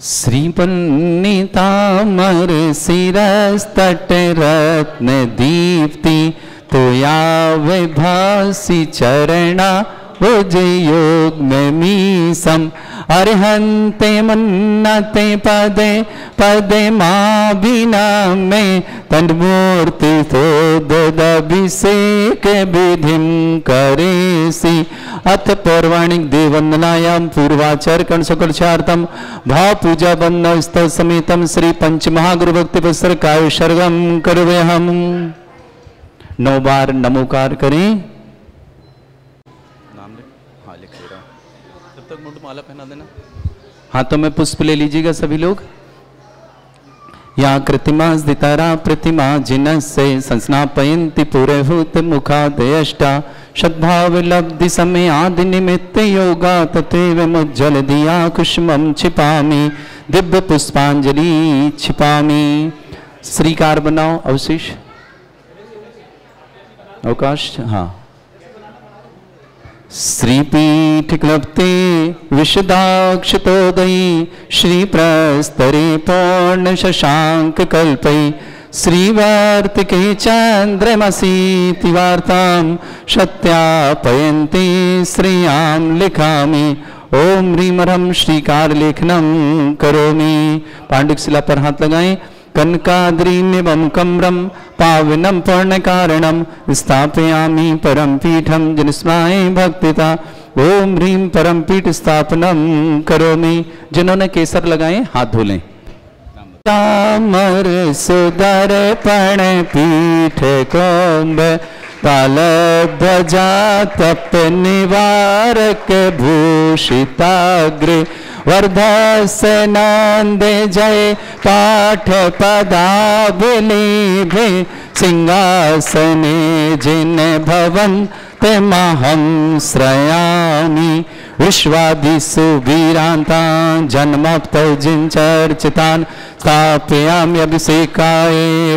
श्रीपन्नितामर शिरस्तट रत्न दीप्ति तोया वैभासी चरणा भुजयोग में मीसम अर्हन्ते मन्नते पदे पदे माँ बिना में तन्मूर्ति सोदभिषेक विधिम करेसी अथ पौराणिक देववंदनायाम पूर्वाचार कर्ण सकलचार्तम भाव पूजा बंद स्तव समेतम श्री पंच महागुरु भक्ति पुस्तक काय सर्गम करवे हम 9 बार नमोकार करें। माला पहना देना, हाथों में पुष्प ले लीजिएगा सभी लोग। या कृतिमा दितारा प्रतिमा जिनसे संस्नापयन्ति पुरहूत मुखादयष्टा सद्भाव लब्धि समय आदि निमित्त योगा तथैव मुज्जल दिया कुष्मम छिपामि दिव्य पुष्पांजलि छिपामि। श्रीकार बनाओ अवशिष अवकाश। हाँ, श्रीपीठ क्लप्ते विशदाक्षतोदयी श्रीप्रस्तरे पौर्ण शशांक कल्पई श्रीवार्तिके चंद्रमसी वार्तां सत्यापयन्ति श्रियां लिखामि। ओम ह्रीं ह्रं श्रीकार लेखनम करोमि। पांडुक शिला पर हाथ लगाएं। कनकाद्रीनिवं कम्रं पावनं पूर्णकारणं स्थापयामि परम पीठं जनस्माय भक्तिता। ओम ह्रीं परम पीठ स्थापनम करोमि। जिन्होंने केसर लगाए हाथ धो लें। तामर सुदर्पण पीठ कोम्ब ताल ध्वजा तप निवारक भूषिताग्रे वर्धसनंदे जय पाठ पदावलीभे सिंहासने जिन भवन तेमहं श्रयामि। विश्वादिषु वीरान्तान् जन्मप्तौजिं चर्चितान् स्थापयामि अभिषेकाय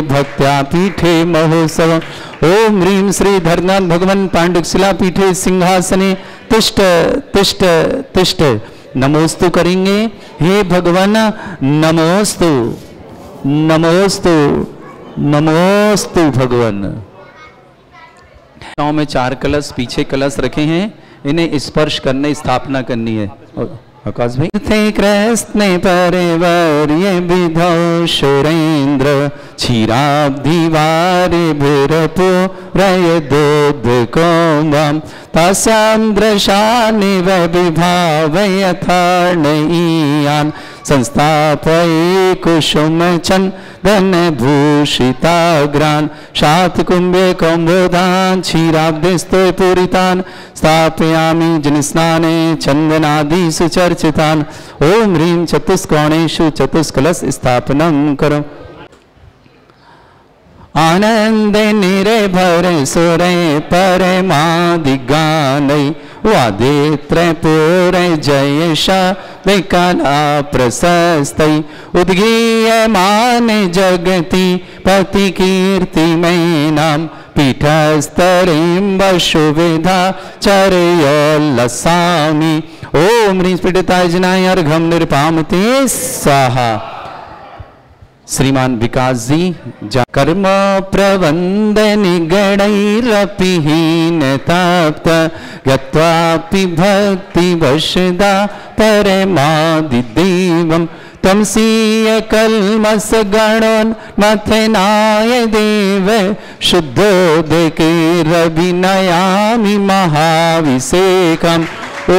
भक्त्या पीठे महोत्सवम्। ओम ह्रीं श्री धर्मनाथ भगवान पांडुक शिला पीठे सिंहासने तिष्ठ तिष्ठ तिष्ठ। नमोस्तु करेंगे। हे भगवान नमोस्तु नमोस्तु नमोस्तु भगवान। में 4 कलश पीछे कलश रखे हैं, इन्हें स्पर्श करने स्थापना करनी है। आकाश भाई थे कृष्ण परिवर्य विधौ सुरेंद्र क्षीराब्धिवारे भूरपो रय दोध कोमम तस्यां दृशानिव विभाव यथार्णयीयान् संस्थापये कुसुम चंदन भूषिताग्रान् शातकुंभे कौम्बोधान् क्षीराब्धिस्थो पूरितान् स्थापयामि जनस्नाने चंदनादिषु चर्चितान्। ओम ह्रीं चतुष्कोणेषु चतुष्कलश स्थापनं करो। आनंद निर्भर सुरे परमादिगानै वादित्रपूर जयशा विकला प्रशस्तै उद्गीयमान जगति पति कीर्तिमयीनां पीठस्तरीं वसुविधा चर्योल्लसामि। ओम ह्रीं पीडिताय जनाय अर्घं निर्पामते स्वाहा। श्रीमान विकास जी कर्म प्रबंध निगणैरपिहीन तप्त गत्वापि भक्ति वशदा परमादिदेवं तमसीय कल्मस गणोन् मथनाय देव शुद्धोदके रविनयामि महाभिषेकम्। ओ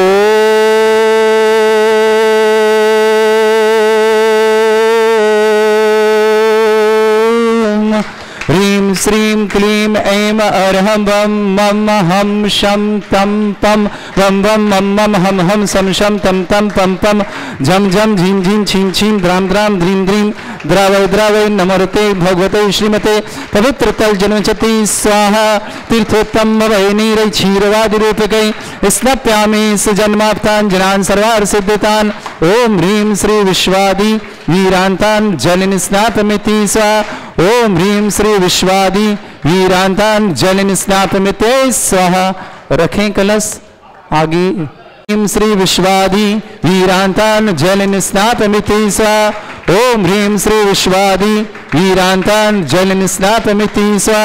ह्रीं श्रीं क्लीं ऐं अर्हं वं मम हं शं तं पं वं वं मम मम हम हम सं शं तं तं पं पं झं झं झीं झीं छीं छीं द्रां द्रां ध्रीं ध्रीं द्रावय द्रावय नमोते भगवते श्रीमते पवित्र तल जन्मचति स्वाहा। तीर्थोत्तम वैनीरै क्षीरवादि रूपकै स्नप्यामि सुजन्माप्तान् जनान् सर्वार्थ सिद्धितान्। ओम ह्रीं श्री विश्वादि वीरांतान् जलिन स्नापमिति स्वाहा। ओम ह्रीं श्री विश्वादि वीरांतान् जलिन स्नापमिते स्वाहा। रखें कलश आगे ह्रीं श्री विश्वादि वीरांतान् जलनिस्नातमिति सा। ओम ह्रीं श्री विश्वादि वीरांतान् जलनिस्नातमिति सा।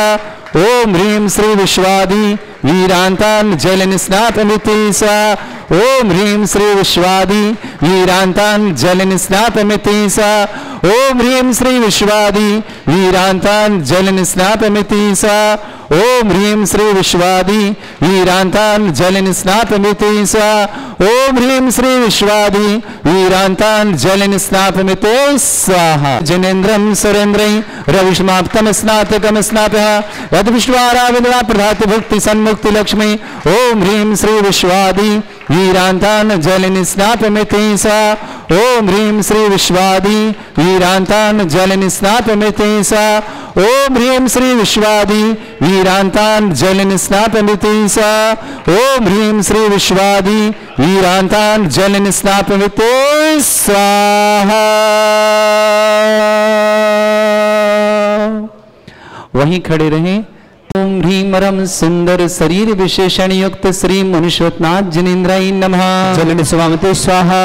ओम ह्रीं श्री विश्वादि वीरांतान् जलनिस्नातमिति सा। ओम ह्रीं श्री विश्वादि वीरांतान् जलनिस्नातमिति सा। ओम ह्रीं श्री विश्वादि वीरांतान् जलनिस्नातमिति सा। ओम ह्रीं श्री विश्वादि वीरांतान् जलनिस्नातमिति सा। ओम ह्रीं श्री विश्वादि वीरांतान् जलनिस्नातमिति स्वाहा। जनेन्द्रं सुरेन्द्रै रविष्माप्तम स्नातकम स्नातः यद विश्वाराविंद्रा प्रधाति भक्ति सन्मुक्ति लक्ष्मी। ओम ह्रीं श्री विश्वादि वीरांतान् जलनिस्नातमिति सा। ओम ह्रीं श्री विश्वादि वीरांतान् जलनिस्नातमिति सा। ओम ह्रीं श्री विश्वादि वीरांतान् जलनिस्नातमिति सा। ओम ह्रीं श्री विश्वादि वीरांतान् जलनिस्नातमिति स्वाहा। वहीं खड़े रहें। ओम ह्रीं रम सुंदर शरीर विशेषण युक्त श्री मनुष्योत्नाथ जनेन्द्राय नमः। जलनिस्वामते स्वाहा।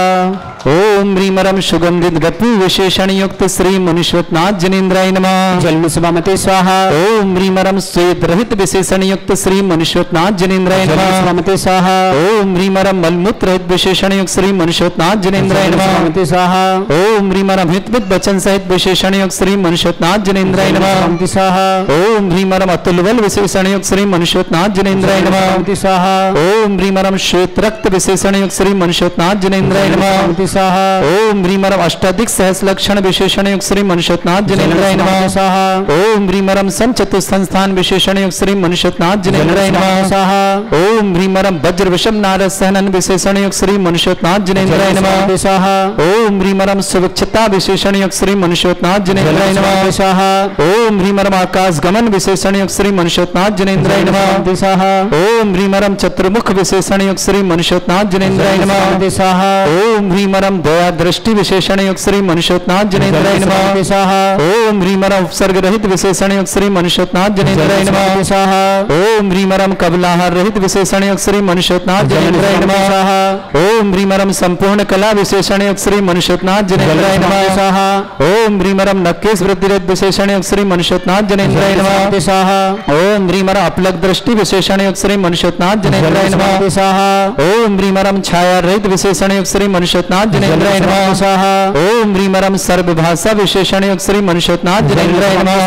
ओम ह्रीं रम सुगंधित वपु विशेषण युक्त श्री मनुष्योत्नाथ जनेन्द्राय नमः। जलनिस्वामते स्वाहा। ओम ह्रीं रम श्वेत रहित विशेषण युक्त श्री मनुष्योत्नाथ जनेन्द्राय नमः। जलनिस्वामते स्वाहा। ओम ह्रीं रम मलमूत्र रहित विशेषण युक्त श्री मनुष्योत्नाथ जनेन्द्राय नमः। जलनिस्वामते स्वाहा। ओम ह्रीं रम हितविद वचन सहित विशेषण युक्त श्री मनुष्योत्नाथ जनेन्द्राय नमः। जलनिस्वामते स्वाहा। ओम ह्रीं रम अतुल बल विशेषण युक्त श्री मनुष्योत्नाथ जनेन्द्राय नमः। जलनिस्वामते स्वाहा। ओम ह्रीं रम श्वेत रक्त विशेषण युक्त श्री मनुष्योत्नाथ जनेन्द्राय नमः। जलनिस्वामते स्वाहा। ओम ह्रीं रम अष्टाधिक सहस लक्षण विशेषण युक्त श्री मनुष्योत्नाथ जनेन्द्राय नमः। स्वाहा। ओम ह्रीं रम सम चतुस्थान विशेषण युक्त श्री मनुष्योत्नाथ जनेन्द्राय नमः। स्वाहा। ओम ह्रीं रम वज्र विषम नारद सहनन विशेषण युक्त श्री मनुष्योत्नाथ जनेन्द्राय नमः। स्वाहा। ओम ह्रीं रम सुविक्षता विशेषण युक्त श्री मनुष्योत्नाथ जनेन्द्राय नमः। स्वाहा। ओम ह्रीं रम आकाश गमन विशेषण युक्त श्री मनुष्योत्नाथ जनेन्द्राय नमः। स्वाहा। ओम ह्रीं रम चतुर्मुख विशेषण युक्त श्री मनुष्योत्नाथ जनेन्द्राय नमः। स्वाहा। ओम ह्रीं रम दया दृष्टि विशेषण युक्त श्री मनुष्योत्नाथ जनेन्द्राय नमः। स्वाहा। ओम ह्रीं रम उपसर्ग रहित विशेषण युक्त श्री मनुष्योत्नाथ जनेन्द्राय नमः। स्वाहा। ओम ह्रीं रम कबलाहार रहित विशेषण युक्त श्री मनुष्योत्नाथ जनेन्द्राय नमः। ओम ह्रीं रम संपूर्ण कला विशेषण युक्त श्री मनुष्योत्नाथ जनेन्द्राय नमः। स्वाहा। ओम ह्रीं रम नक्केश वृद्धि रहित विशेषण युक्त श्री मनुष्योत्नाथ जनेन्द्राय नमः। स्वाहा। ओम ह्रीं रम अपलक दृष्टि विशेषण युक्त श्री मनुष्योत्नाथ जनेन्द्राय नमः। स्वाहा। ओम ह्रीं रम छाया रहित विशेषण युक्त श्री मनुष्योत्नाथ जनेन्द्राय नमः। स्वाहा। ओम ह्रीं रम सर्वभाषा विशेषण युक्त श्री मनुष्योत्नाथ जनेन्द्राय नमः।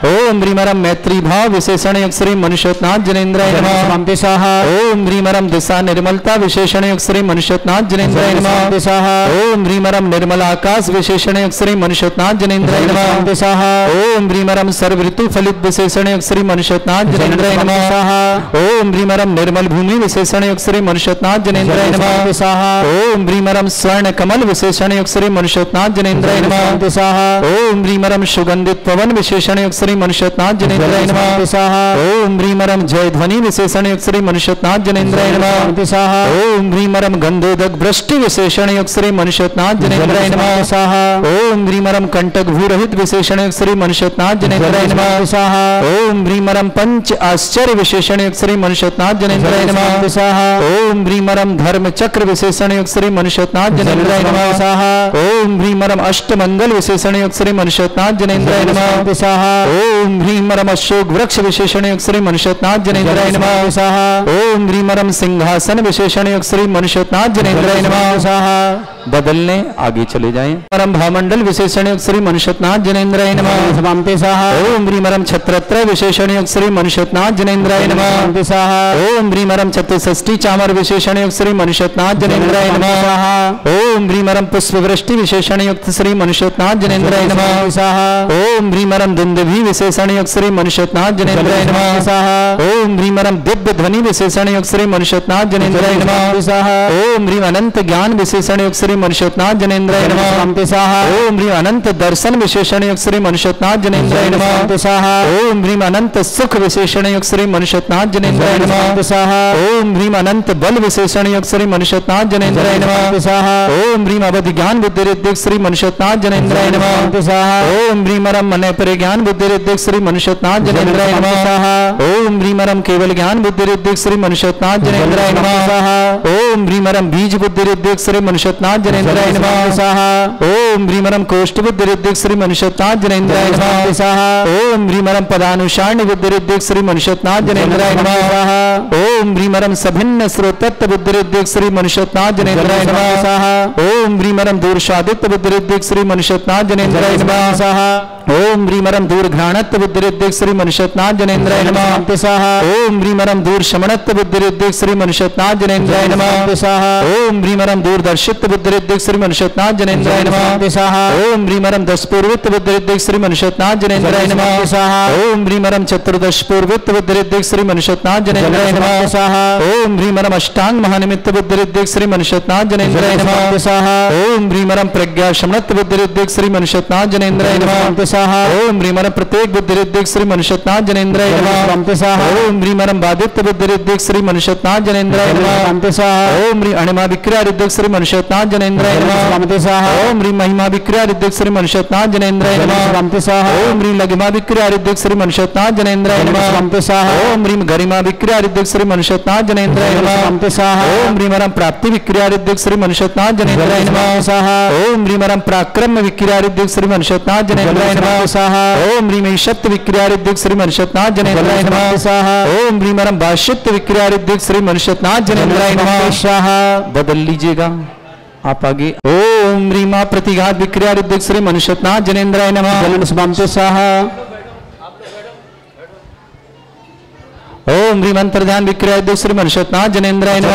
ओम ह्रीं रम मैत्री भाव विशेषण युक्त श्री मनुष्योत्नाथ जनेन्द्राय नमः। स्वाहा। ओम ह्रीं रम दिशा निर्मलता विशेषण युक्त श्री मनुष्योत्नाथ जनेन्द्राय नमः। स्वाहा। ओम ह्रीं रम निर्मल आकाश विशेषण युक्त श्री मनुष्योत्नाथ जनेन्द्राय नमः। स्वाहा। ओम ह्रीं रम सर्व ऋतु फलित विशेषण युक्त श्री मनुष्योत्नाथ जनेन्द्राय नमः। ओम ह्रीं रम निर्मल भूमि विशेषण युक्त श्री मनुष्योत्नाथ जनेन्द्राय नमः। स्वाहा। ओम ह्रीं रम स्वर्ण कमल विशेषण युक्त श्री मनुष्योत्नाथ जनेन्द्राय नमः। स्वाहा। ओम ह्रीं रम सुगंधित पवन विशेषण युक्त श्री मनुष्योत्नाथ जनेन्द्राय नमः। स्वाहा। ओम ह्रीं रम जय ध्वनि विशेषण युक्त श्री मनुष्योत्नाथ जनेन्द्राय नमः। स्वाहा। ओम ह्रीं रम गंधोदक वृष्टि विशेषण युक्त श्री मनुष्योत्नाथ जनेन्द्राय नमः। स्वाहा। ओम ह्रीं रम कंटक भूरहित विशेषण युक्त श्री मनुष्योत्नाथ जनेन्द्राय नमः। स्वाहा। ओम ह्रीं रम पंच आश्चर्य विशेषण युक्त श्री मनुष्योत्नाथ जनेन्द्राय नमः। स्वाहा। ओम ह्रीं रम धर्म चक्र विशेषण युक्त श्री मनुष्योत्नाथ जनेन्द्राय नमः। स्वाहा। ओम ह्रीं रम अष्टमंगल विशेषण युक्त श्री मनुष्योत्नाथ जनेन्द्राय नमः। स्वाहा। ओम ह्रीं रम अशोक वृक्ष विशेषण युक्त श्री मनुष्योत्नाथ जनेन्द्राय नमः। स्वाहा। ओम ह्रीं रम सिंहासन विशेषण युक्त श्री मनुष्योत्नाथ जनेन्द्राय नमः। स्वाहा। बदलने आगे चले जाएं। परम भामंडल विशेषण युक्त श्री मनुष्योत्नाथ जनेन्द्राय नमः। समाप्ते स्वाहा। ओम ह्रीं रम छत्रत्रय विशेषण युक्त श्री मनुष्योत्नाथ जनेन्द्राय नमः। स्वाहा। ओम ह्रीं रम चतुष्षष्टि चामर विशेषण युक्त श्री मनुष्योत्नाथ जनेन्द्राय नमः। ओम ह्रीं रम पुष्प वृष्टि विशेषण युक्त श्री मनुष्योत्नाथ जनेन्द्राय नमः। स्वाहा। ओम ह्रीं रम दुंदुभि विशेषण युक्त श्री मनुष्योत्नाथ जनेन्द्राय नमः। स्वाहा। ओम ह्रीं रम दिव्य ध्वनि विशेषण युक्त श्री मनुष्योत्नाथ जनेन्द्राय नमः। स्वाहा। ओम ह्रीं अनंत ज्ञान विशेषण युक्त श्री मनुष्योत्नाथ जनेन्द्राय नमः। स्वाहा। ओम ह्रीं अनंत दर्शन विशेषण युक्त श्री मनुष्योत्नाथ जनेन्द्राय नमः। स्वाहा। ओम ह्रीं अनंत सुख विशेषण युक्त श्री मनुष्यनाथ जनेन्द्राय नमः। ओम ह्रीम अनंत बल विशेषण युक्त श्री मनुष्यनाथ जनेन्द्राय नमः। ओम ह्रीम अवधि ज्ञान बुद्धि रिद्धिक श्री मनुष्यनाथ जनेन्द्राय नमः। ओम ह्रीम रम मन पर ज्ञान बुद्धि रिद्धिक श्री मनुष्यनाथ जनेन्द्राय नमः। ओम ह्रीम रम केवल ज्ञान बुद्धि रिद्धिक श्री मनुष्यनाथ जनेन्द्राय नमः। ओम ह्रीम रम बीज बुद्धि रिद्धिक श्री मनुष्यनाथ जनेन्द्राय नमः। ओम ह्रीम रम कोष्ठ बुद्धि रिद्धिक श्री मनुष्यनाथ जनेन्द्राय नमः। ओम ह्रीम रम पदानुसारणी बुद्धि रिद्धिक श्री मनुष्यनाथ जनेन्द्राय नमः। ओम ह्रीम रम सभिन्न स्रोतत्व बुद्धि रिद्धिक श्री मनुष्यनाथ जनेन्द्राय नमः। ओम ह्रीम रम दूरशादित्य बुद्धि रिद्धिक श्री मनुष्यनाथ जनेन्द्राय नमः। ओम ह्रीम रम दूर घ्राणत्व बुद्धि रिद्धिक श्री मनुष्यनाथ जनेन्द्राय नमः। ओम ह्रीम रम दूर शमनत्व बुद्धि रिद्धिक श्री मनुष्यनाथ जनेन्द्राय नमः। ओम ह्रीम रम दूरदर्शित्व बुद्धि रिद्धिक श्री मनुष्यनाथ जनेन्द्राय नमः। ओम ह्रीम रम दशपूर्वित्व बुद्धि रिद्धिक श्री मनुष्यनाथ जनेन्द्राय नमः। ओम ह्रीम रम चतुर्दश पूर्वित्व बुद्धि रिद्धिक श्री मनुष्यनाथ जनेन्द्राय नमः। ओम ह्रीम रम अष्टांग महानिमित्त बुद्धि रिद्धिक श्री मनुष्यनाथ जनेन्द्राय नमः। ओम ह्रीम रम प्रज्ञा शमनत्व बुद्धि रिद्धिक श्री मनुष्यनाथ जनेन्द्राय नमः। ओम ह्रीम रम प्रत्येक बुद्धि रिद्धिक श्री मनुष्यनाथ जनेन्द्राय नमः। ओम ह्रीम रम बादित्य बुद्धि रिद्धिक श्री मनुष्यनाथ जनेन्द्राय नमः। ओम ह्रीम अणिमा विक्रिया रिद्धिक श्री मनुष्यनाथ जनेन्द्राय नमः। ओम ह्रीम महिमा विक्रिया रिद्धिक श्री मनुष्यनाथ जनेन्द्राय नमः। ओम ह्रीम लघिमा विक्रिया रिद्धिक श्री मनुष्यनाथ जनेन्द्राय नमः। ओम ह्रीम गरिमा विक्रिया रिद्धिक श्री मनुष्यनाथ जनेन्द्राय नमः। ओम ह्रीम रम प्राप्ति विक्रिया रिद्धिक श्री मनुष्यनाथ जनेन्द्राय नमः। ओम ह्रीम रम पराक्रम विक्रिया रिद्धिक श्री मनुष्यनाथ जनेन्द्राय नमः। ओम ह्रीम ईशत्व विक्रिया रिद्धिक श्री मनुष्यनाथ जनेन्द्राय नमः। ओम ह्रीम रम भाष्यत्व विक्रिया रिद्धिक श्री मनुष्यनाथ जनेन्द्राय नमः। बदल लीजिएगा आप आगे। ओम ह्रीमा प्रतिघात विक्रिया रिद्धिक श्री मनुष्यनाथ जनेन्द्राय नमः। ओम ह्रीम अंतर्ध्यान विक्रिया रिद्धिक श्री मनुष्यनाथ जनेन्द्राय नमः।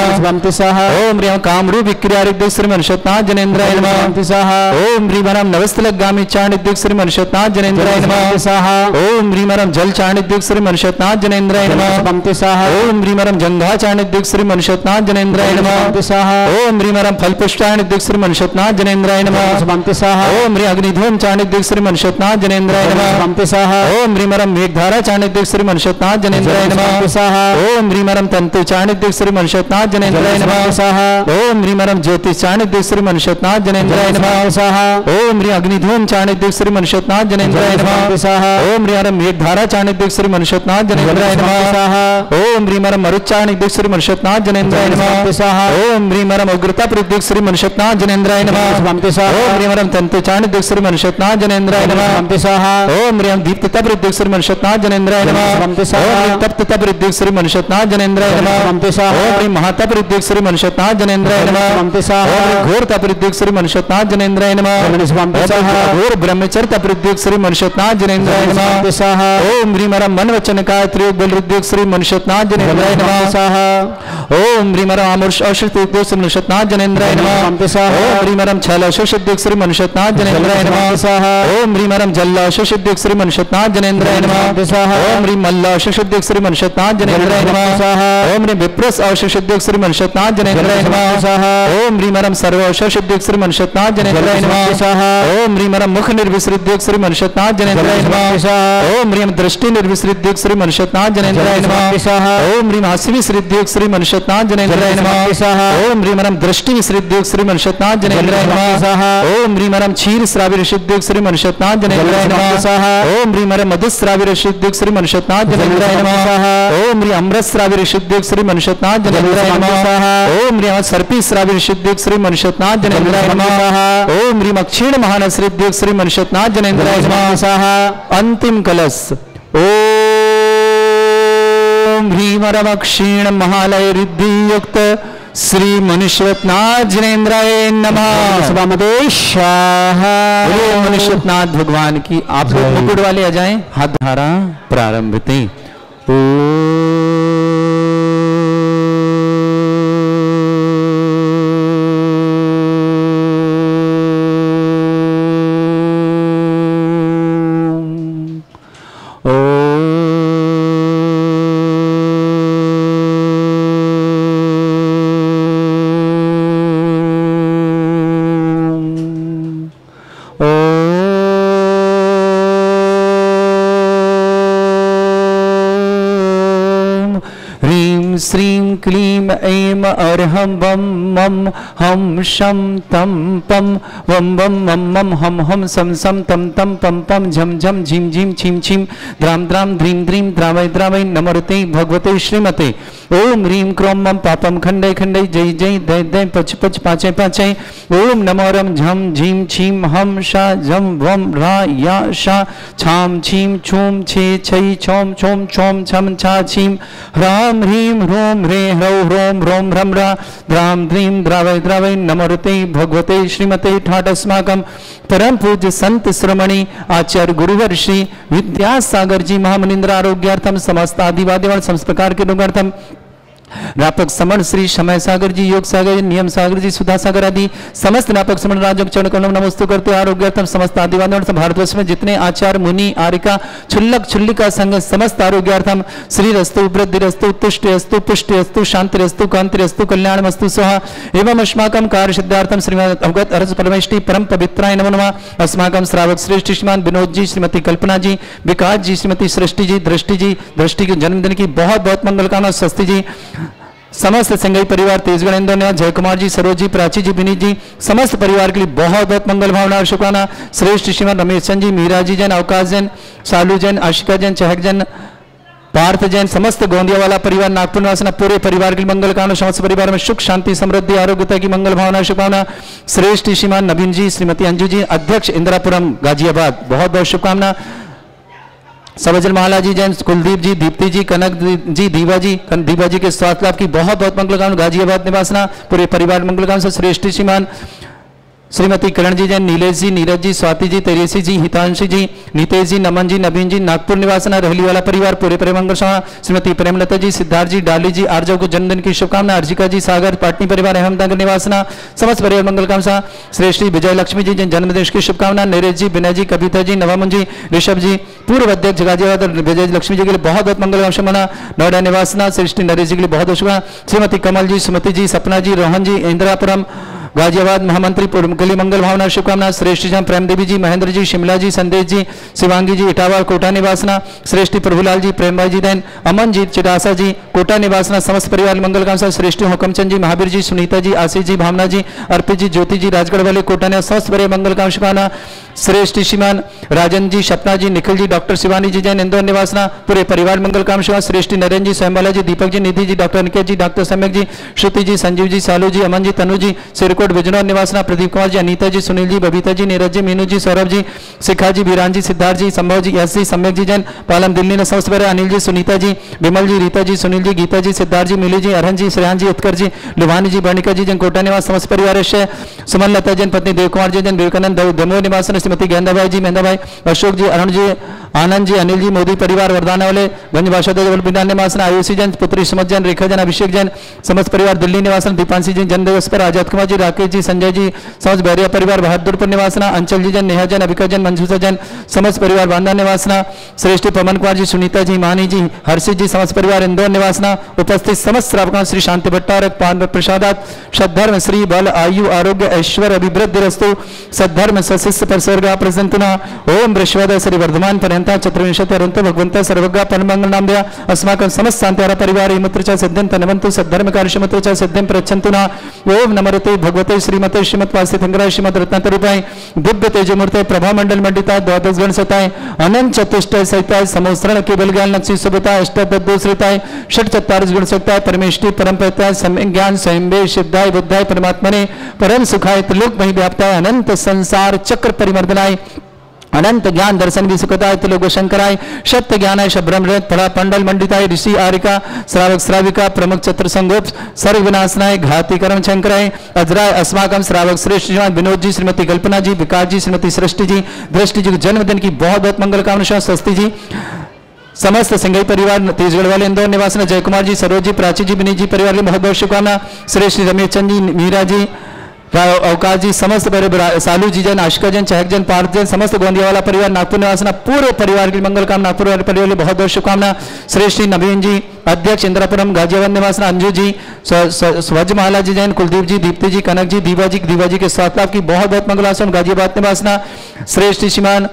ओम ह्रीम कामरूप विक्रिया रिद्धिक श्री मनुष्यनाथ जनेन्द्राय नमः। ओम ह्रीम रम नवस्थलगामी चाण रिद्धिक श्री मनुष्यनाथ जनेन्द्राय नमः। ओम ह्रीम रम जल चाण रिद्धिक श्री मनुष्यनाथ जनेन्द्राय नमः। ओम ह्रीम रम जंघा चाण रिद्धिक श्री मनुष्यनाथ जनेन्द्राय नमः। ओम ह्रीम रम फलपुष्टाण रिद्धिक श्री मनुष्यनाथ जनेन्द्राय नमः। ओम ह्रीम अग्निधूम चाण रिद्धिक श्री मनुष्यनाथ जनेन्द्राय नमः। ओम ह्रीम रम मेघधारा चाण रिद्धिक श्री मनुष्यनाथ जनेन्द्राय नमः। ओम ह्रीम रम तंतु चाणिद्य श्री मनुष्यनाथ जनेन्द्राय नमः। ओम ह्रीम रम ज्योतिष चाणिद्य श्री मनुष्यनाथ जनेन्द्राय नमः। ओम ह्रीम अग्निधूम चाणिद्य श्री मनुष्यनाथ जनेन्द्राय नमः। ओम ह्रीम रम मेघधारा चाणिद्य श्री मनुष्यनाथ जनेन्द्राय नमः। ओम ह्रीम रम मरुत चाणिद्य श्री मनुष्यनाथ जनेन्द्राय नमः। ओम ह्रीम रम उग्रता प्रद्युत श्री मनुष्यनाथ जनेन्द्राय नमः। ओम ह्रीम रम तंतु चाणिद्य श्री मनुष्यनाथ जनेन्द्राय नमः। ओम ह्रीम दीप्तता प्रद्युत श्री मनुष्यनाथ जनेन्द्राय नमः। ओम तप्तता प्रद्युत श्री मनुष्यनाथ जनेन्द्राय नमः। ओम ह्रीम महाता प्रद्युत श्री मनुष्यनाथ जनेन्द्राय नमः। ओम ह्रीम घोरता प्रद्युत श्री मनुष्यनाथ जनेन्द्राय नमः। घोर ब्रह्मचर्य प्रद्युत श्री मनुष्यनाथ जनेन्द्राय नमः। ओम ह्रीम रम मन वचन काय त्रियोग बल प्रद्युत श्री मनुष्यनाथ जनेन्द्राय नमः। ओम ह्रीम रम आमुष औषध श्री मनुष्यनाथ जनेन्द्राय नमः। ओम ह्रीम रम छल औषध श्री मनुष्यनाथ जनेन्द्राय नमः। ओम ह्रीम रम जल औषध श्री मनुष्यनाथ जनेन्द्राय नमः। ओम ह्रीम मल्ल औषध श्री मनुष्यनाथ जनेन्द्राय नमः। ओम ह्रीम विप्रस औषध श्री मनुष्यनाथ जनेन्द्राय नमः। ओम ह्रीम रम सर्व औषध श्री मनुष्यनाथ जनेन्द्राय नमः। ओम ह्रीम रम मुख निर्विसृद्योग श्री मनुष्यनाथ जनेन्द्राय नमः। ओम ह्रीम दृष्टि निर्विसृद्योग श्री मनुष्यनाथ जनेन्द्राय नमः। ओम ह्रीम हास्य विसृद्योग श्री मनुष्यनाथ जनेन्द्राय नमः। ओम ह्रीम रम दृष्टि विसृद्योग श्री मनुष्यनाथ जनेन्द्राय नमः। ओम ह्रीम रम क्षीर श्रावि ऋषिद्योग श्री मनुष्यनाथ जनेन्द्राय नमः। ओम ह्रीम रम मधुश्रावि ऋषिद्योग श्री मनुष्यनाथ जनेन्द्राय नमः। ओम ह्रीम अमृत श्रावि ऋषिद्योग श्री मनुष्यनाथ जनेन्द्राय नमः। ओम ह्रीम सर्पी श्रावि ऋषिद्योग श्री मनुष्यनाथ जनेन्द्राय नमः। ओम ह्रीम क्षीण महानस ऋद्योग श्री मनुष्यनाथ जनेन्द्राय नमः। अंतिम कलश। ओम ह्रीम रम क्षीण महालय रिद्धि युक्त श्री मनुष्यनाथ जनेन्द्राय नमः। मनुष्यनाथ भगवान की आप लोग मुकुट वाले आ जाएं। हाथ धारा प्रारंभ थे। श्रीं क्लीं ऐं अर्हं वं मं हं शं तं पं वं वं मं मं हं हं सं सं तं तं पं पं झं झं झिं झिं छिं छिं द्रां द्रां ध्रीं ध्रीं द्रावै द्रावै नमोते भगवते श्रीमते ओम ह्रीं क्रों मं पापं खण्डै खण्डै जय जय दै दै पच पच पाचै पाचै ओम नमो रं झं झीं छीं हं शा झं वं रा या शा छां छीं छूं छे छै छौं छौं छौं छं छा छीं ह्रां ह्रीं ह्रूं ह्रे ह्रौ ह्रों ह्रों ह्रं ह्रा द्रां द्रीं द्रावै द्रावै नमोते भगवते श्रीमते ठाट अस्माकं परम पूज्य संत श्रमणी आचार्य गुरुवर श्री विद्यासागर जी महामुनिंद्र आरोग्यार्थम समस्त आदिवादी समस्त प्रकार के रोगार्थम व्यापक समण श्री समय सागर जी, योग सागर जी, नियम सागर जी, सुधा सागर आदि समस्त व्यापक समण राजक चरण कमल नमस्तु करते आरोग्यार्थम समस्त आदिवासी भारतवर्ष में जितने आचार्य मुनि आरिका छुल्लक छुल्लिका संघ समस्त आरोग्यार्थम श्री रस्तु वृद्धि रस्तु तुष्टि अस्तु पुष्टि अस्तु शांति रस्तु कांति रस्तु कल्याण मस्तु स्वाहा एवं अस्माकं कार्य सिद्धार्थम श्रीमद अवगत अरस परमेष्टि परम पवित्राय नमो नमः। अस्माकं श्रावक श्रेष्ठ श्रीमान विनोद जी, श्रीमती कल्पना जी, विकास जी, श्रीमती सृष्टि जी, दृष्टि के जन्मदिन की बहुत बहुत मंगलकामना। स्वस्ति जी, समस्त संगई परिवार, तेजगढ़ इंदौर, जय कुमार जी, सरोज जी, प्राची जी, विनीत जी, समस्त परिवार के लिए बहुत बहुत मंगल भावना और शुभकामना। श्रेष्ठ श्रीमान रमेश चंद जी, मीरा जी जैन, अवकाश जैन, सालू जैन, आशिका जैन, चहक जैन, पार्थ जैन, समस्त गोंदिया वाला परिवार, नागपुर निवासी पूरे परिवार की मंगल कामना। समस्त परिवार में सुख शांति समृद्धि आरोग्यता की मंगल भावना शुभकामना। श्रेष्ठ श्रीमान नवीन जी, श्रीमती अंजू जी, अध्यक्ष इंदिरापुरम गाजियाबाद, बहुत बहुत शुभकामना। सबजल माला जी जैन, कुलदीप जी, दीप्ति जी, कनक जी, दीवा जी के स्वास्थ्य लाभ की बहुत बहुत मंगल कामना। गाजियाबाद निवासना पूरे परिवार मंगल कामना। श्रेष्ठ श्रीमान श्रीमती किरण जी जैन, नीलेश जी, नीरज जी, स्वाति जी, तेरेसी जी, हितांशी जी, नितेश जी, नमन जी, नवीन जी, नागपुर निवासना रहली वाला परिवार पूरे मंगल कामना। श्रीमती प्रेमलता जी, सिद्धार्थ जी, डाली जी, आर्जव को जन्मदिन की शुभकामना। अर्जिका जी, सागर पाटनी परिवार, अहमदनगर निवासना समस्त परिवार मंगल कामना। श्रेष्ठ विजय लक्ष्मी जी जैन, जन्मदिन की शुभकामना। नरेश जी, विनय जी, कविता जी, नवामन जी, ऋषभ जी, पूर्व अध्यक्ष गाजियाबाद विजय लक्ष्मी जी के लिए बहुत बहुत मंगल कामना। नोएडा निवासना श्रेष्ठ नरेश जी के लिए बहुत बहुत शुभकामना। श्रीमती कमल जी, सुमति जी, सपना जी, रोहन जी, इंदिरापुरम गाजियाबाद महामंत्री के लिए मंगल भावना शुभकामना। श्रेष्ठ जी प्रेम देवी जी, महेंद्र जी, शिमला जी, संदेश जी, शिवांगी जी, इटावा कोटा निवासना। श्रेष्ठ प्रभुलाल जी, प्रेमभाई जी दैन, अमन जी, चिटासा जी, कोटा निवासना समस्त परिवार मंगल कामना। श्रेष्ठ हुकमचंद जी, महावीर जी, सुनीता जी, आशीष जी, भावना जी, अर्पित जी, ज्योति जी, राजगढ़ वाले कोटा ने समस्त परिवार मंगल कामना शुभकामना। श्रेष्ठ श्रीमान राजन जी, सपना जी, निखिल जी, डॉक्टर शिवानी जी जैन, इंदौर निवासना पूरे परिवार मंगल कामना। श्रेष्ठ नरेंद्र जी, स्वयंबाला जी, दीपक जी, निधि जी, डॉक्टर अनिकेत जी, डॉक्टर सम्यक जी, श्रुति जी, संजीव जी, सालू जी, अमन जी, तनु जी, सिरकोट बिजनौर निवासना प्रदीप कुमार जी, अनीता जी, सुनील जी, बबीता जी, नीरज जी, मीनू जी, सौरभ जी, शिखा जी, वीरान जी, सिद्धार्थ जी, संभव जी, यश जी, सम्यक जी जैन, पालम दिल्ली ने समस्त परिवार, अनिल जी, सुनीता जी, विमल जी, रीता जी, सुनील जी, गीता जी, सिद्धार्थ जी, मिली जी, अरहन जी, श्रेयान जी, उत्कर जी, लुभानी जी, वर्णिका जी जैन, कोटा निवास समस्त परिवार, सुमन लता जैन, पत्नी देव कुमार जी जैन, विवेकानंद दमोह निवासन, श्रीमती गेंदाबाई जी, मेहंदा भाई, अशोक जी, अरुण जी, आनंद जी, अनिल जी, मोदी परिवार, वरदाना वाले गंज भाषा निवासन, आयुषी जैन, पुत्री सुमत जैन, रेखा जैन, अभिषेक जैन, समस्त परिवार दिल्ली निवासन, दीपांशी जी जन्म दिवस पर, आजाद कुमार जी, राकेश जी, संजय जी, समस्त बैरिया परिवार बहादुरपुर निवासना, अंचल जी जैन, नेहा जैन, अभिका जैन, मंजूषा जैन, समस्त परिवार बांदा निवासना। श्रेष्ठ पवन कुमार जी, सुनीता जी, मानी जी, हर्षित जी, समस्त परिवार इंदौर निवासना। उपस्थित समस्त श्रावकों श्री शांति भट्टारक पान प्रसादात सद्धर्म श्री बल आयु आरोग्य ऐश्वर्य अभिवृद्धि रस्तु सद्धर्म सशिष्य पर स्वर्ग प्रसन्ना। ओम वृषभद श्री वर्धमान पर्यंता चतुर्विंशत्यरंत भगवंत सर्वज्ञ परमंगल नाम दया अस्माकं समस्त शांत्यारा परिवार हिमत्र च सिद्धिं तनवन्तु सद्धर्म कार्यशमतो च सिद्धिं प्रयच्छन्तु न। ओम नमोते भगवते श्रीमते श्रीमद्वासी थंगराय श्रीमद रत्नातरूपाय दिव्य तेजमूर्ते प्रभा मंडल मंडिता द्वादश गण सताय अनंत चतुष्टय सहिताय समोसरण केवल ज्ञान नक्षी सुबताय अष्टदोश्रिताय षट चत्वारिश गुण सत्ताय परमेष्टि परम पताय सम्य ज्ञान स्वयं सिद्धाय बुद्धाय परमात्मने परम सुखाय त्रिलोक मही व्याप्ताय अनंत संसार चक्र परिमर्दनाय अनंत ज्ञान दर्शन भी सुखताय त्रिलोक शंकराय सत्य ज्ञानाय शब्रह्म फला पंडल मंडिताय ऋषि आरिका श्रावक श्राविका प्रमुख चतुर संगोप सर्व विनाशनाय घाती कर्म शंकराय अजराय अस्माकम श्रावक श्रेष्ठ विनोद जी, श्रीमती कल्पना जी, विकास जी, श्रीमती सृष्टि जी, दृष्टि जी जन्मदिन की बहुत बहुत मंगल कामना। स्वस्ति जी, समस्त सिंगई परिवार तेजगढ़ वाले इंदौर निवासी, जय कुमार जी, सरोज जी, प्राची जी, विनीत जी परिवार की बहुत बहुत शुभकामना। श्रेष्ठ रमेश चंद जी, मीरा जी, अवकाश जी, समस्त सालू जी जैन, आशिका जैन, चहक जैन, पार्थ जैन, समस्त गोंदिया वाला परिवार, नागपुर निवासना पूरे परिवार की मंगल कामना। नागपुर वाले परिवार की बहुत बहुत शुभकामना। श्रेष्ठ नवीन जी, अध्यक्ष इंदिरापुरम गाजियाबाद निवासना, अंजू जी, स्वज माला जी जैन, कुलदीप जी, दीप्ति जी, कनक जी, दीवा जी के स्वास्थ्य लाभ की बहुत बहुत मंगल। गाजियाबाद निवासना। श्रेष्ठ श्रीमान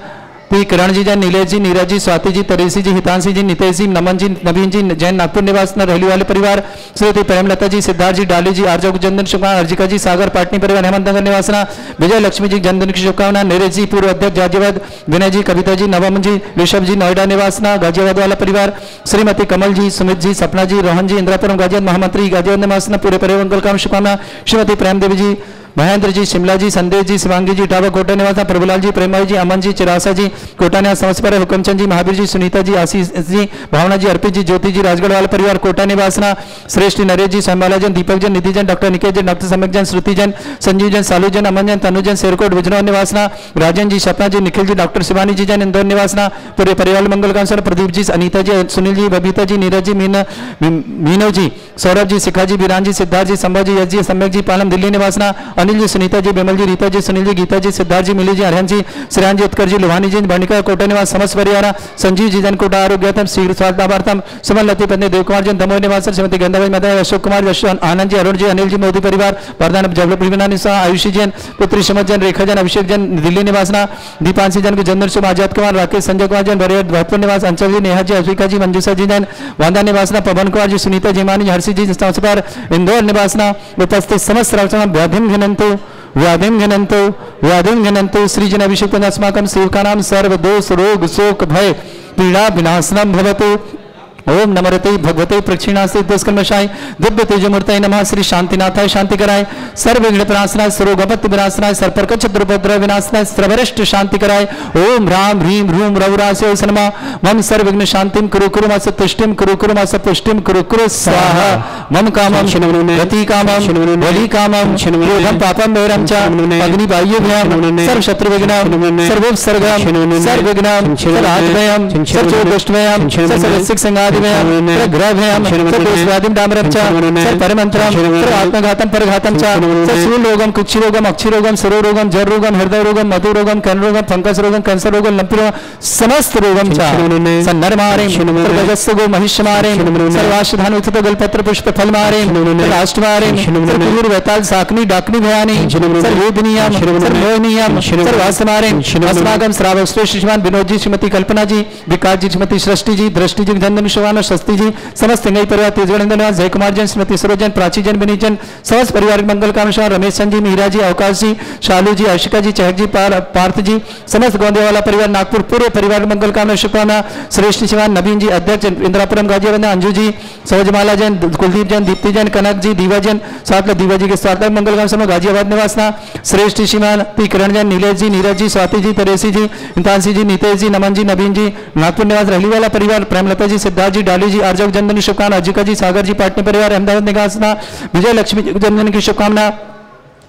पी किरण जी जैन, नीलेश जी, नीरज जी, स्वाति जी, तरेसी जी, हितांशी जी, नितेश जी, नमन जी, नवीन जी जैन नागपुर निवास रहली वाले परिवार, श्रीमती प्रेमलता जी, सिद्धार्थ जी, डाली जी, आर्जव जन्मदिन शुभकामना, अर्जिका जी, सागर पाटनी परिवार हेमंत नगर निवासना, विजय लक्ष्मी जी जन्मदिन की शुभकामना, नीरज जी पूर्व अध्यक्ष गाजियाबाद, विनय जी, कविता जी, नवम जी, ऋषभ जी नोएडा निवासना गाजियाबाद वाला परिवार, श्रीमती कमल जी, सुमित जी, सपना जी, रोहन जी, इंदिरापुरम गाजियाबाद महामंत्री गाजियाबाद निवासना पूरे परिवार मंगल काम शुभकामना, श्रीमती प्रेमदेवी जी, महेंद्र जी, शिमला जी, संदेश जी, शिवांगी जी, टावा कोटा निवासा, प्रभुलाल जी, प्रेमाई जी, अमन जी, चिरासा जी, कोटा निवास समस्पर, हुकमचंद जी, महावीर जी, सुनीता जी, आशीष जी, भावना जी, अर्पित जी, ज्योति जी, राजगढ़ वाला परिवार कोटा निवासना, श्रेष्ठ नरेश जी, श्यामला जन, दीपक जन, निधि जन, डॉक्टर निकेश जन, डॉक्टर सम्यक जन, श्रुति जन, संजीव जन, सालू जन, अमन जन, तनु जन, शेरकोट विजनौर निवासना, राजन जी, सपना जी, निखिल जी, डॉक्टर शिवानी जी जन, इंदौर निवासना पूरे परिवार मंगल कामना, प्रदीप जी, अनीता जी, सुनील जी, बबीता जी, नीरज जी, मीनो जी, सौरभ जी, शिखा जी, बीरान जी, सिद्धार्थ जी, संभव जी, यश जी, सम्यक जी, पालम दिल्ली निवासना, अनिल जी, सुनीता जी, विमल जी, रीता जी, सुनील जी, गीता जी, सिद्धार्थ जी, मिली जी, अरहन जी, श्रेयान जी, उत्कर जी, लोहानी जी, बर्णिका कोटा निवास समस्त परिवार, संजीव जी जन कोटा आरोग्यतम शीघ्र स्वास्थ्यार्थम, सुमन लती पत्नी देव कुमार जन, दमोह निवास, श्रीमती गंधाबाई माता, अशोक कुमार, आनंद जी, अरुण जी, अनिल जी, मोदी परिवार, वरदान जबलपुर, आयुषी जैन, पुत्री सुमत जन, रेखा जन, अभिषेक जन, दिल्ली निवासना, दीपांशी जन को जन्मदिन शुभ, आजाद कुमार, राकेश, संजय कुमार जन, भरतपुर निवास, अंचल जी, नेहा जी, अफ्रीका जी, मंजूषा जी जन, वांदा निवासना, पवन कुमार जी, सुनीता जीमानी, हर्षी जी, पर इंदौर निवासना उपस्थित समस्त व्याधिम घनंतो श्रीजन अभिषेक अस्माकं सेवकानां सर्वदोष रोग शोक भय पीड़ा विनाशनम भवतु। ओम नमरते भगवते प्रक्षिणास्ते दस्कर्मशाय दिव्य तेजमूर्तये नमः। श्री शांतिनाथाय शांति कराय, सर्व विघ्न प्रणाशनाय, सरोगपत्ति विनाशनाय, सर्पकच्छ द्रुपद्रव विनाशनाय, सर्वरिष्ट शांति कराय। ओम राम ह्रीम रूम रघुरासे नमः। मम सर्व विघ्न शांतिम कुरु कुरु मास तुष्टिम कुरु कुरु मास पुष्टिम कुरु कुरु स्वाहा। मम कामम गति कामम बलि कामम योगम पापम मेरम च अग्नि बाह्यभ्याम सर्व शत्रु विघ्नम सर्वोपसर्गम सर्व विघ्नम सर्वात्मयम सर्वोष्टमयम सर्वसिक संगादिमयम ग्रहभयम सर्वस्वादिम डामरम च सर्वपरमंत्रम सर्वात्मघातम परघातम च सर्वलोगम कुक्षिरोगम अक्षिरोगम सरोरोगम जररोगम हृदय रोगम मधुरोगम कर्णरोगम फंगस रोगम कैंसर रोगम लंपी रोगम समस्त रोगम च सन्नरमारे सर्वजस्सगो महिष्यमारे सर्वाश्वधान उचित गलपत्र पुष्प फल मारे राष्ट्रमारे सर्वपूर वैताल साकनी डाकनी भयानी सर्वोदनीयम सर्वमोहनीयम सर्वासमारे अस्माकं श्रावक श्रीमान विनोद जी, श्रीमती कल्पना जी, विकास जी, श्रीमती सृष्टि जी, दृष्टि जी, धन विश्वान शस्ति जी, समस्त सिंगाई परिवार तेजवंदन जय कुमार जैन, श्रीमती सरोजन, प्राची जैन, विनीत जैन, समस्त परिवार मंगल कामना, रमेश चंद जी, मीरा जी, अवकाश जी, शालू जी, आशिका जी, चहक जी, पार्थ जी, समस्त गोंदे वाला परिवार नागपुर पूरे परिवार मंगल कामना शुभकामना। श्रेष्ठ शिवान नवीन जी अध्यक्ष इंदिरापुरम गाजियाबाद, अंजू जी, सौजमाला जैन, कुलदीप जैन, दीप्ति जैन, कनक जी, दीवा जैन, साथ में दीवा जी के स्वागत मंगल कामना गाजियाबाद निवासना। श्रेष्ठ शिवान पी किरण जैन, नीलेश जी, नीरज जी, स्वाति जी, तरेसी जी, हितांशी जी, नितेश जी, नमन जी, नवीन जी, नागपुर निवास रहली वाला परिवार, प्रेमलता जी, सिद्धार्थ जी, डाली जी, आर्जव जन्मदिन की शुभकामना, अजिका जी, सागर जी, पाटनी परिवार, अहमदाबाद निवासना, विजय लक्ष्मी जी जन्मदिन की शुभकामना।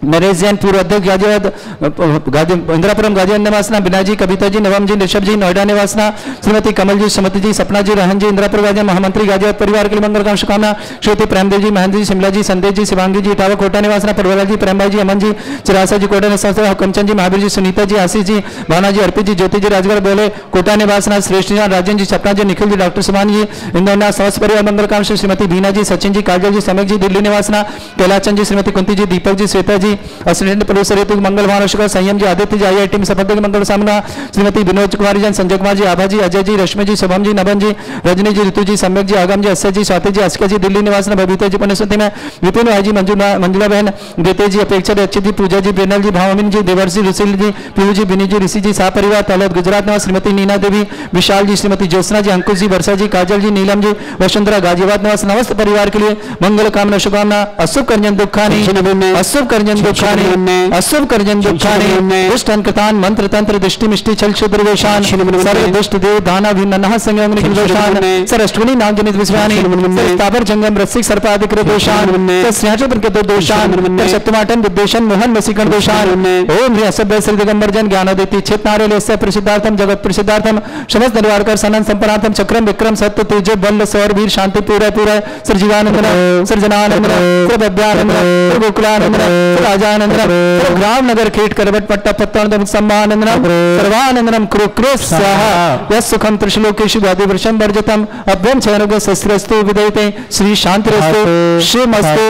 नरेश जैन पूर्व अध्यक्ष गाजियाबाद इंदिरापुरम गाजियाबाद निवासना, विनय जी, कविता जी, नवम जी, ऋषभ जी नोएडा निवासना, श्रीमती कमल जी, सुमति जी, सपना जी, रहन जी, इंदिरापुर गाजियाबाद महामंत्री गाजियाबाद परिवार के लिए मंगल कामना शुभकामना। श्रीमती प्रेमदेव जी, महेंद्र जी, शिमला जी, संदेश जी, शिवांगी जी, इटावा कोटा निवासना, प्रभुलाल जी, प्रेमभाई जी, अमन जी, चिरासा जी, कोटा निवासना, हुकमचंद जी, महावीर जी, सुनीता जी, आशीष जी, भावना जी, अर्पित जी, ज्योति जी, राजगढ़ बोले कोटा निवासना, श्रेष्ठ जी, राजन जी, सपना जी, निखिल जी, डॉक्टर शिवानी जी, इंदौर समस्त परिवार मंगल कामना। श्रीमती बीना जी, सचिन जी, काजल जी, समक जी, दिल्ली निवासना, कैलाचंद जी, श्रीमती कुंती जी, दीपक जी, श्वेता जी, असिस्टेंट ऋतु मंगल भानुष्का, संयम जी, आदित्य जी, आईआईटी में सफलता के मंगल सामना। श्रीमती विनोद कुमारी जैन, संजय कुमार जी, आभा जी, अजय जी, रश्मि जी, शुभम जी, नभन जी, रजनी जी, ऋतु जी, सम्यक जी, आगम जी, अस्य जी, स्वाति जी, अस्का जी, दिल्ली निवासना, बबीता जी, पुण्यश्रुति में विपिन भाई जी, मंजुला बहन, बेते जी, अपेक्षा अक्षित जी, पूजा जी, बेनल जी, भावमिन जी, देवर्षि रुसिल जी, पीयू जी, बिनी जी, ऋषि जी, सा परिवार तलत गुजरात निवास, श्रीमती नीना देवी, विशाल जी, श्रीमती ज्योत्सना जी, अंकुश जी, वर्षा जी, काजल जी, नीलम जी, वसुंधरा गाजियाबाद निवास, नमस्त परिवार के लिए मंगल कामना शुभकामना। अशुभ करजन दुखानी, अशुभ करजन दुखानी, अशुभ करजन दुखानी, दुष्ट अंकतान मंत्र तंत्र दृष्टि मिष्टि छल क्षुद्र वेशान, सर्व दुष्ट देव दाना भिन्न संयोग निखिलोशान, सर अष्टगुणी नाम जनित विश्वानी, स्थावर जंगम रसिक सर्पाधिक दोषान, स्नेहचो प्रकृत दोषान, शक्तिमाटन विद्वेषण मोहन वसीकरण दोषान। ओम ह्री असभ्य श्री दिगंबर जन ज्ञानोदिति चित नारेलस्य प्रसिद्धार्थम जगत प्रसिद्धार्थम समस्त निवारकर सनन संपन्नार्थम चक्रम विक्रम सत्य तेजो बल सौर वीर शांति पूरा पूरा सर जीवानंद सर जनानंद सर भव्यानंद सर गोकुलानंद राजानंदनम ग्राम नगर कीट करवट पट्टा पत्तानंदम सम्मानंदनम सर्वानंदनम कुरु कुरु स्वाहा यस्सुखम त्रिशलोकेषु वादिवर्षम वर्जतम अभ्यम चरणोग शस्त्रस्तु विदयते श्री शांतिरस्तु शिवमस्तु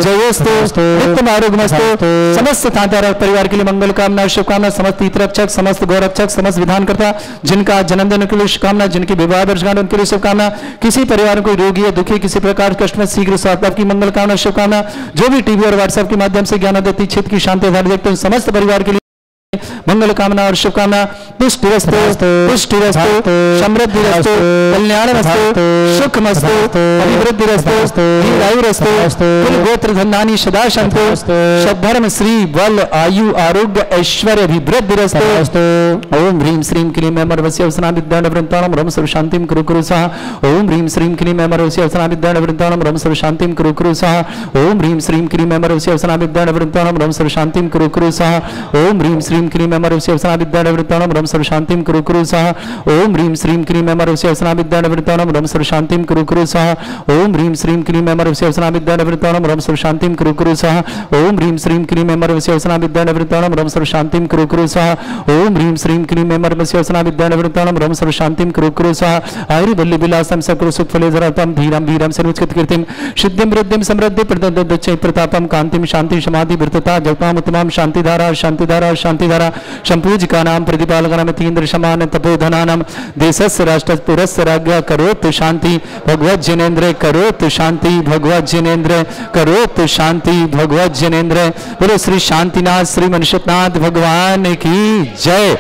जयोस्तु नित्यम आरोग्यमस्तु समस्त तांतारा परिवार के लिए मंगल कामना शुभकामना समस्त हितरक्षक समस्त गौरक्षक समस्त विधानकर्ता जिनका जन्मदिन के लिए शुभकामना जिनकी विवाह वर्षगांठ उनके लिए शुभकामना किसी परिवार को रोगी या दुखी किसी प्रकार कष्ट में शीघ्र स्वास्थ्य लाभ की मंगल कामना शुभकामना जो भी टीवी और व्हाट्सएप के माध्यम से ज्ञान देती क्षेत्र की शांति देखते हैं समस्त परिवार के लिए मंगल कामना और शुभकामना पुष्टिरस्तु पुष्टिरस्तु समृद्धिरस्तु कल्याणमस्तु सुखमस्तु अभिवृद्धिरस्तु दीर्घायुरस्तु कुल गोत्र धन्यानि सदा सन्तु सद्धर्म श्री बल आयु आरोग्य ऐश्वर्य अभिवृद्धिरस्तु ओम ह्रीं श्रीं क्लीं ऐमरवस्य अवसना विद्यानवृन्ताणं रम सर्व शांतिं कुरु कुरु सः ओम ह्रीं श्रीं क्लीं ऐमरवस्य अवसना विद्यानवृन्ताणं रम सर्व शांतिं कुरु कुरु सः ओम ह्रीं श्रीं क्लीं ऐमरवस्य अवसना विद्यानवृन्ताणं रम सर्व शांतिं कुरु कुरु सः ओम ह्रीं श्रीं क्लीं ऐमरवस्य अवसना विद्यानवृन्ताणं रम सर्व शांतिं कुरु कुरु सः ओम ह्रीं श्रीं क्लीं ऐमरवस्य अवसना विद्यानवृन्ताणं रम सर्व शांतिं कुरु कुरु सः ओम ह्रीं श्रीं क्लीं ऐमरवस्य अवसना विद्यानवृन्ताणं रम सर्व शांतिं कुरु कुरु सः ओम ह्रीं श्रीं क्लीं ऐमरवस्य अवसना विद्यानवृन्ताणं रम सर्व शांतिं कुरु कुरु सः ओम ह्रीं श्रीं क्लीं ऐमरवस्य अवसना विद्यानवृन्ताणं रम सर्व शांतिं कुरु कुरु सः आयुर्वल्ली विलासं सकल सुखफलेधरतं धीरं वीरं सर्वोच्च कीर्तिं सिद्धिं वृद्धिं समृद्धि प्रदद्दच्चै प्रतापं कांतिं शांति समाधि वृत्तता जगताम् उत्तमां शांतिधारा शांतिधारा शांतिधारा संपूजिकानां प्रतिपालकानां तीन्द्र समान तपोधनानां देशस्य राष्ट्रस्य पुरस्य राज्ञा करोतु शांति भगवत जिनेन्द्र करोतु शांति भगवत जिनेन्द्र करोतु शांति भगवत जिनेन्द्र बोलो श्री शांतिनाथ श्री मनुष्यनाथ भगवान की जय।